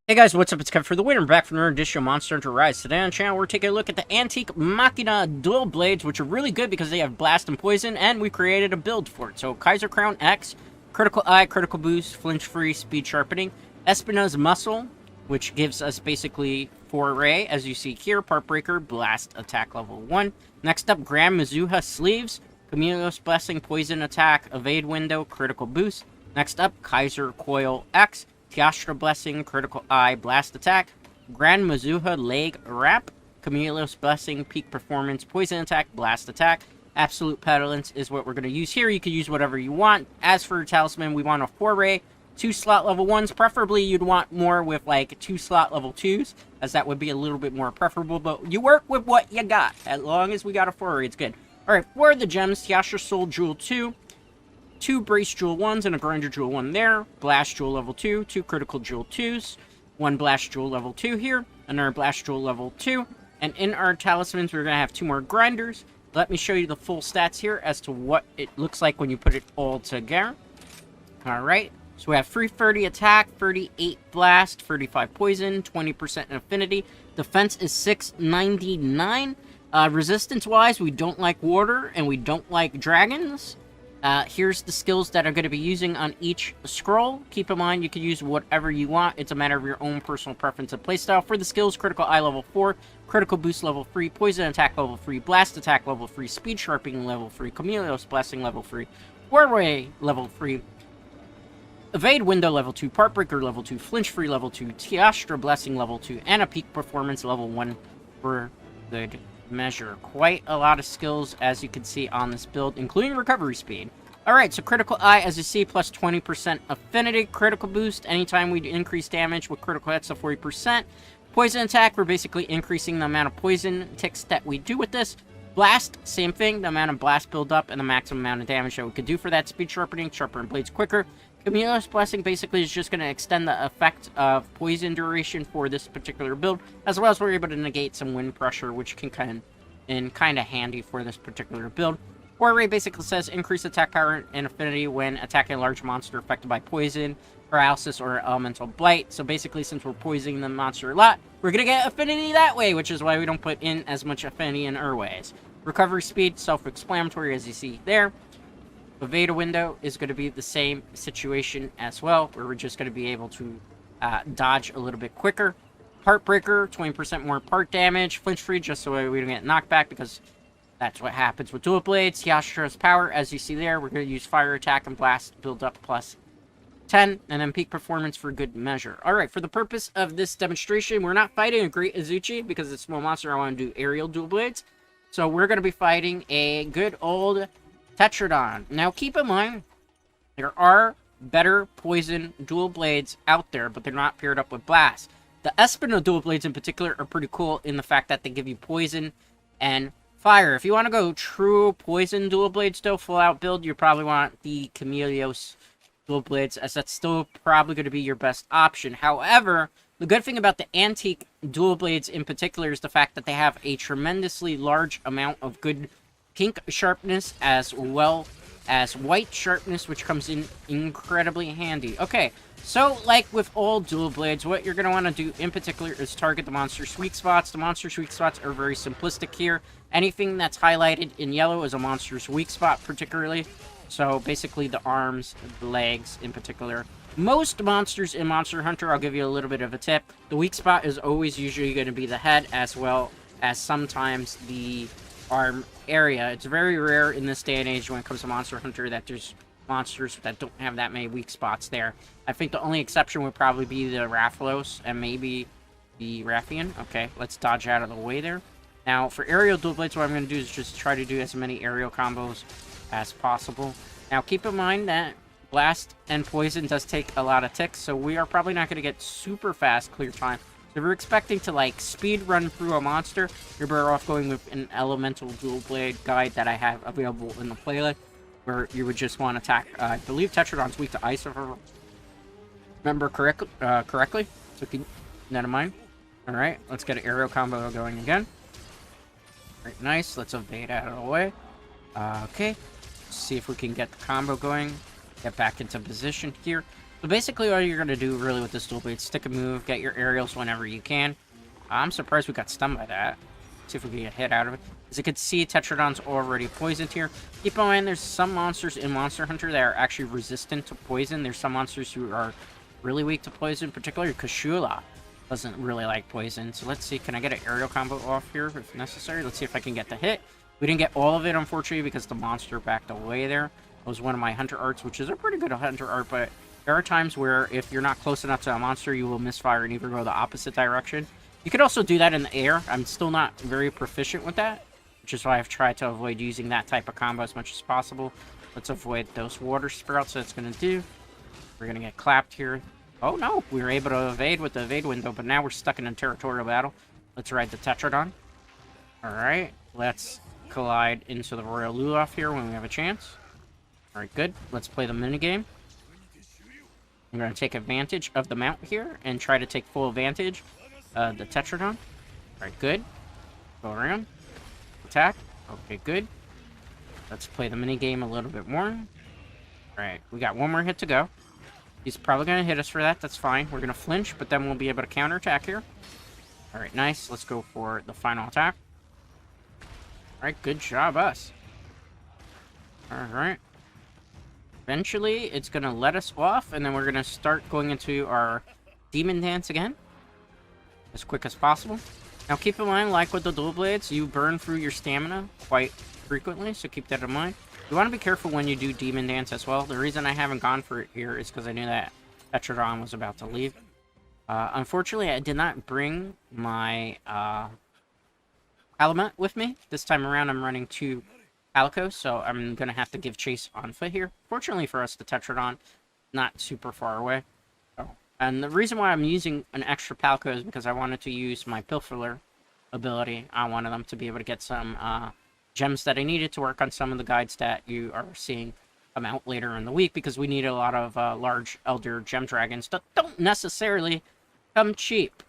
Hey guys, what's up? It's Kevin for the win. I'm back from another edition of Monster Hunter Rise. Today on the channel, we're taking a look at the antique Machina dual blades, which are really good because they have blast and poison, and we created a build for it. So, Kaiser Crown X, critical eye, critical boost, flinch free, speed sharpening, Espina's muscle, which gives us basically 4 ray, as you see here, part breaker, blast attack level 1. Next up, Grand Mizuha sleeves, Camille's blessing, poison attack, evade window, critical boost. Next up, Kaiser Coil X, Tiastra Blessing, Critical Eye, Blast Attack, Grand Mizuha Leg Wrap, Camille's Blessing, Peak Performance, Poison Attack, Blast Attack. Absolute Petulance is what we're going to use here. You can use whatever you want. As for Talisman, we want a 4-ray, 2 slot level 1s. Preferably, you'd want more with like 2 slot level 2s, as that would be a little bit more preferable, but you work with what you got. As long as we got a 4-ray, it's good. Alright, for the gems, Tiastra Soul Jewel 2, 2 Brace Jewel 1s and a Grinder Jewel 1 there. Blast Jewel level 2, 2 Critical Jewel 2s, 1 Blast Jewel level 2 here, another Blast Jewel level 2. And in our talismans, we're going to have 2 more Grinders. Let me show you the full stats here as to what it looks like when you put it all together. Alright, so we have 330 attack, 38 blast, 35 poison, 20% affinity. Defense is 699. Resistance-wise, we don't like water and we don't like dragons. Here's the skills that are going to be using on each scroll. Keep in mind, you can use whatever you want. It's a matter of your own personal preference and playstyle. For the skills, Critical Eye level 4, Critical Boost level 3, Poison Attack level 3, Blast Attack level 3, Speed Sharpening level 3, Camille's Blessing level 3, 4-Way level 3, Evade Window level 2, Part Breaker level 2, Flinch Free level 2, Tiastra Blessing level 2, and a Peak Performance level 1 for good measure. Quite a lot of skills, as you can see on this build, including recovery speed. Alright, so Critical Eye, as you see, plus 20% affinity. Critical Boost, anytime we increase damage with critical hits of 40%. Poison Attack, we're basically increasing the amount of poison ticks that we do with this. Blast, same thing, the amount of blast build up and the maximum amount of damage that we could do for that. Speed Sharpening, sharpen blades quicker. Camille's Blessing basically is just going to extend the effect of poison duration for this particular build, as well as we're able to negate some wind pressure, which can kind of handy for this particular build. 4-Ray basically says increase attack power and affinity when attacking a large monster affected by poison, paralysis, or elemental blight. So basically, since we're poisoning the monster a lot, we're going to get affinity that way, which is why we don't put in as much affinity in our ways. Recovery speed, self-explanatory, as you see there. Evade window is going to be the same situation as well, where we're just going to be able to dodge a little bit quicker. Part breaker, 20% more part damage. Flinch free, just so we don't get knocked back, because that's what happens with dual blades. Tiastra's power, as you see there, we're going to use fire attack and blast build up plus 10, and then peak performance for good measure. Alright, for the purpose of this demonstration, we're not fighting a Great Azuchi, because it's a small monster. I want to do aerial dual blades. So we're going to be fighting a good old Tetradon. Now, keep in mind, there are better poison dual blades out there, but they're not paired up with blast. The Espina dual blades in particular are pretty cool in the fact that they give you poison and fire. If you want to go true poison dual blades still full out build, you probably want the Camille's dual blades, as that's still probably going to be your best option. However, the good thing about the antique dual blades in particular is the fact that they have a tremendously large amount of good pink sharpness as well as white sharpness, which comes in incredibly handy. Okay, so like with all dual blades, what you're going to want to do in particular is target the monster sweet spots. The monster sweet spots are very simplistic here. Anything that's highlighted in yellow is a monster's weak spot particularly. So basically the arms, the legs in particular. Most monsters in Monster Hunter, I'll give you a little bit of a tip. The weak spot is always usually going to be the head, as well as sometimes the arm area. It's very rare in this day and age when it comes to Monster Hunter that there's monsters that don't have that many weak spots there. I think the only exception would probably be the Rathalos and maybe the Rathian. Okay, let's dodge out of the way there. Now, for aerial dual blades, what I'm going to do is just try to do as many aerial combos as possible. Now, keep in mind that blast and poison does take a lot of ticks, so we are probably not going to get super fast clear time. So if you're expecting to, like, speed run through a monster, you're better off going with an elemental dual blade guide that I have available in the playlist, where you would just want to attack. I believe Tetradon's weak to ice, if I remember correctly. So keep that in mind. Alright, let's get an aerial combo going again. Alright, nice. Let's evade out of the way. Okay. See if we can get the combo going. Get back into position here. So basically all you're going to do really with this dual blade, stick a move, get your aerials whenever you can. I'm surprised we got stunned by that. See if we can get hit out of it. As you can see, Tetradon's already poisoned here. Keep in mind, there's some monsters in Monster Hunter that are actually resistant to poison. There's some monsters who are really weak to poison, particularly Kashula doesn't really like poison. So let's see, can I get an aerial combo off here if necessary? Let's see if I can get the hit. We didn't get all of it, unfortunately, because the monster backed away there. It was one of my Hunter arts, which is a pretty good Hunter art, but there are times where if you're not close enough to a monster, you will misfire and either go the opposite direction. You could also do that in the air. I'm still not very proficient with that, which is why I've tried to avoid using that type of combo as much as possible. Let's avoid those water sprouts that's going to do. We're going to get clapped here. Oh no, we were able to evade with the evade window, but now we're stuck in a territorial battle. Let's ride the Tetradon. Alright, let's collide into the Royal Lulaf here when we have a chance. Alright, good. Let's play the minigame. I'm going to take advantage of the mount here and try to take full advantage of the Tetradon. Alright, good. Go around. Attack. Okay, good. Let's play the minigame a little bit more. Alright, we got one more hit to go. He's probably going to hit us for that. That's fine. We're going to flinch, but then we'll be able to counterattack here. Alright, nice. Let's go for the final attack. Alright, good job, us. Alright. Eventually, it's going to let us off, and then we're going to start going into our demon dance again. As quick as possible. Now, keep in mind, like with the dual blades, you burn through your stamina quite frequently, so keep that in mind. You want to be careful when you do demon dance as well. The reason I haven't gone for it here is because I knew that Tetradon was about to leave. Unfortunately, I did not bring my element with me. This time around, I'm running 2 Palicos, so I'm going to have to give chase on foot here. Fortunately for us, the Tetradon not super far away. Oh. And the reason why I'm using an extra Palico is because I wanted to use my Pilferer ability. I wanted them to be able to get some gems that I needed to work on some of the guides that you are seeing come out later in the week, because we need a lot of large Elder Gem Dragons that don't necessarily come cheap.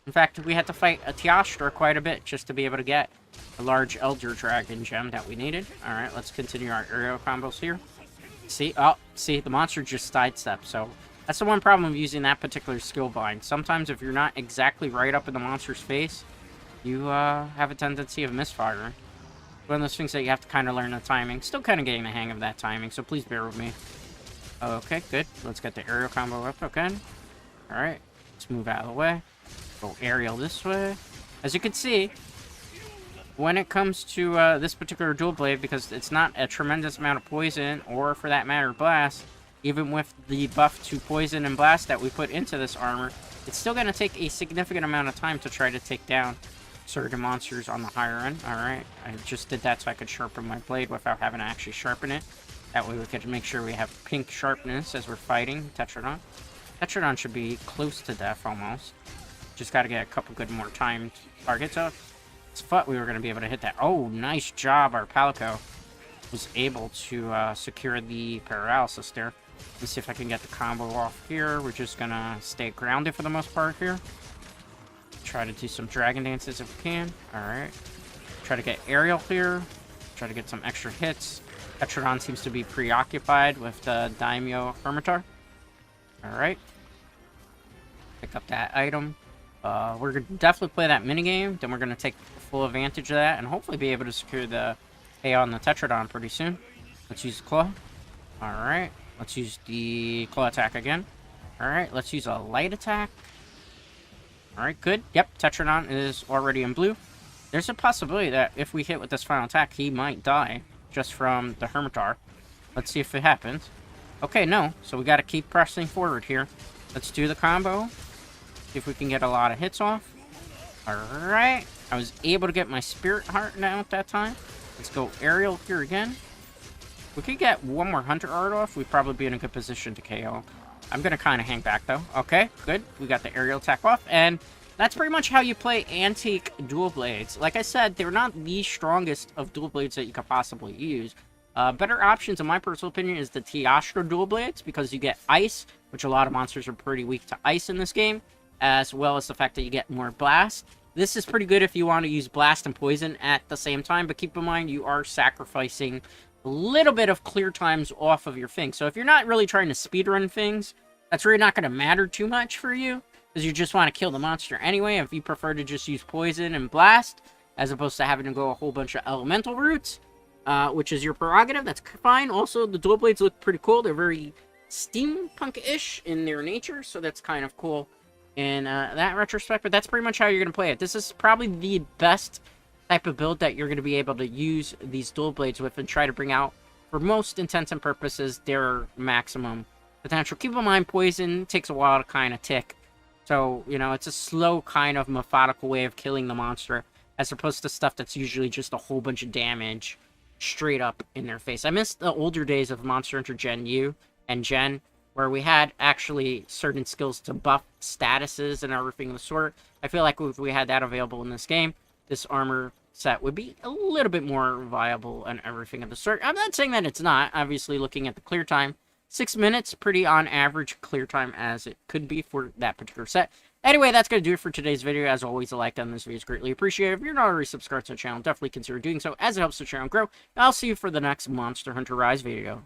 In fact, we had to fight a Teostra quite a bit just to be able to get a large Elder Dragon gem that we needed. Alright, let's continue our aerial combos here. See? Oh, see, the monster just sidestepped, so that's the one problem of using that particular skill bind. Sometimes if you're not exactly right up in the monster's face, you have a tendency of misfiring. One of those things that you have to kind of learn the timing. Still kind of getting the hang of that timing, so please bear with me. Okay, good. Let's get the aerial combo up again. Alright, let's move out of the way. Go aerial this way. As you can see, when it comes to this particular dual blade, because it's not a tremendous amount of poison, or for that matter, blast, even with the buff to poison and blast that we put into this armor, it's still going to take a significant amount of time to try to take down certain monsters on the higher end. Alright, I just did that so I could sharpen my blade without having to actually sharpen it. That way we could make sure we have pink sharpness as we're fighting Tetradon. Tetradon should be close to death almost. Just got to get a couple good more timed targets up. I thought we were going to be able to hit that. Oh, nice job. Our Palico was able to secure the paralysis there. Let's see if I can get the combo off here. We're just going to stay grounded for the most part here. Try to do some dragon dances if we can. Alright. Try to get aerial here. Try to get some extra hits. Tetradon seems to be preoccupied with the Daimyo Hermitar. Alright. Pick up that item. We're going to definitely play that minigame. Then we're going to take full advantage of that and hopefully be able to secure the KO on the Tetradon pretty soon. Let's use the claw. Alright. Let's use the claw attack again. Alright. Let's use a light attack. Alright, good. Yep, Tetradon is already in blue. There's a possibility that if we hit with this final attack, he might die just from the Hermitar. Let's see if it happens. Okay, no. So we got to keep pressing forward here. Let's do the combo. See if we can get a lot of hits off. Alright. I was able to get my Spirit Heart down at that time. Let's go aerial here again. If we could get one more Hunter Art off, we'd probably be in a good position to KO. I'm going to kind of hang back, though. Okay, good. We got the aerial attack off, and that's pretty much how you play antique dual blades. Like I said, they're not the strongest of dual blades that you could possibly use. Better options, in my personal opinion, is the Teostra dual blades, because you get ice, which a lot of monsters are pretty weak to ice in this game, as well as the fact that you get more blast. This is pretty good if you want to use blast and poison at the same time, but keep in mind you are sacrificing a little bit of clear times off of your thing. So if you're not really trying to speedrun things, that's really not going to matter too much for you, because you just want to kill the monster anyway. If you prefer to just use poison and blast, as opposed to having to go a whole bunch of elemental routes, which is your prerogative, that's fine. Also, the dual blades look pretty cool. They're very steampunk-ish in their nature, so that's kind of cool in that retrospect. But that's pretty much how you're going to play it. This is probably the best type of build that you're going to be able to use these dual blades with and try to bring out, for most intents and purposes, their maximum potential. Keep in mind, poison takes a while to kind of tick. So, you know, it's a slow kind of methodical way of killing the monster, as opposed to stuff that's usually just a whole bunch of damage straight up in their face. I miss the older days of Monster Hunter Gen U and Gen, where we had actually certain skills to buff statuses and everything of the sort. I feel like if we had that available in this game, this armor set would be a little bit more viable and everything of the sort. I'm not saying that it's not. Obviously, looking at the clear time, 6 minutes, pretty on average clear time as it could be for that particular set. Anyway, that's going to do it for today's video. As always, a like on this video is greatly appreciated. If you're not already subscribed to the channel, definitely consider doing so, as it helps the channel grow. And I'll see you for the next Monster Hunter Rise video.